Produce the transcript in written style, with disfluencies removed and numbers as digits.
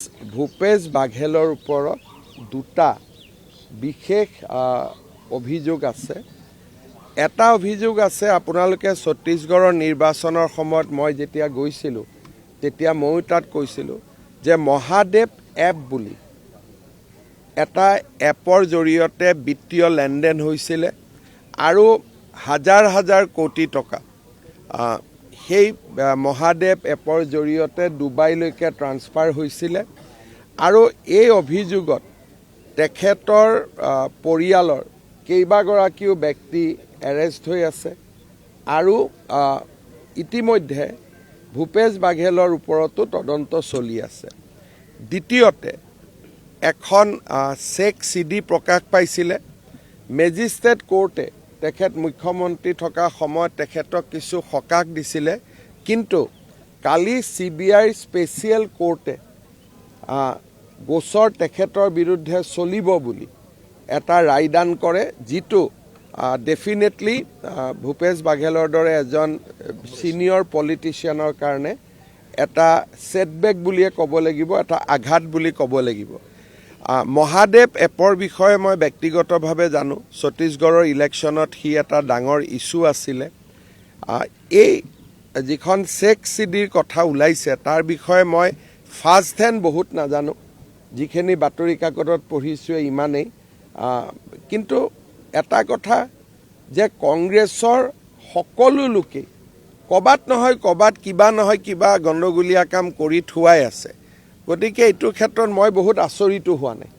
ভূপেশ বাঘেলৰ ওপৰত দুটা বিশেষ অভিযোগ আছে। এটা অভিযোগ আছে, আপোনালোকে ছত্তীশগড়ৰ নিৰ্বাচনৰ সময়ত মই যেতিয়া গৈছিলোঁ তেতিয়া ময়ো তাত কৈছিলোঁ যে মহাদেৱ এপ বুলি এটা এপৰ জৰিয়তে বিত্তীয় লেনদেন হৈছিলে আৰু হাজাৰ হাজাৰ কোটি টকা সেই মহাদেৱ এপৰ জৰিয়তে ডুবাইলৈকে ট্ৰান্সফাৰ হৈছিলে আৰু এই অভিযোগত তেখেতৰ পৰিয়ালৰ কেইবাগৰাকীও ব্যক্তি এৰেষ্ট হৈ আছে আৰু ইতিমধ্যে ভূপেশ বাঘেলৰ ওপৰতো তদন্ত চলি আছে। দ্বিতীয়তে এখন চেক চিডি প্ৰকাশ পাইছিলে। মেজিষ্ট্ৰেট কোৰ্টে তেখেত মুখ্যমন্ত্ৰী থকা সময়ত তেখেতক কিছু সকাহ দিছিলে, কিন্তু কালি CBI স্পেচিয়েল কোৰ্টে গোচৰ তেখেতৰ বিৰুদ্ধে চলিব বুলি এটা ৰায়দান কৰে, যিটো ডেফিনেটলি ভূপেশ বাঘেলৰ দৰে এজন সিনিয়ৰ পলিটিচিয়ানৰ কাৰণে এটা সেটবেক বুলিয়ে ক'ব লাগিব, এটা আঘাত বুলি ক'ব লাগিব। মহাদেৱ এপৰ বিষয়ে মই ব্যক্তিগতভাৱে জানো। ছত্তীশগড়ৰ ইলেকশ্যনত সি এটা ডাঙৰ ইছ্যু আছিলে। এই যিখন চেক চিডিৰ কথা ওলাইছে তাৰ বিষয়ে মই ফাৰ্ষ্ট হেণ্ড বহুত নাজানো, যিখিনি বাতৰি কাকতত পঢ়িছোঁ ইমানেই। কিন্তু এটা কথা যে কংগ্ৰেছৰ সকলো লোকেই ক'বাত নহয় ক'বাত কিবা নহয় কিবা গণ্ডগোলীয়া কাম কৰি থোৱাই আছে। গতিকে এইটো ক্ষেত্ৰত মই বহুত আচৰিতো হোৱা নাই।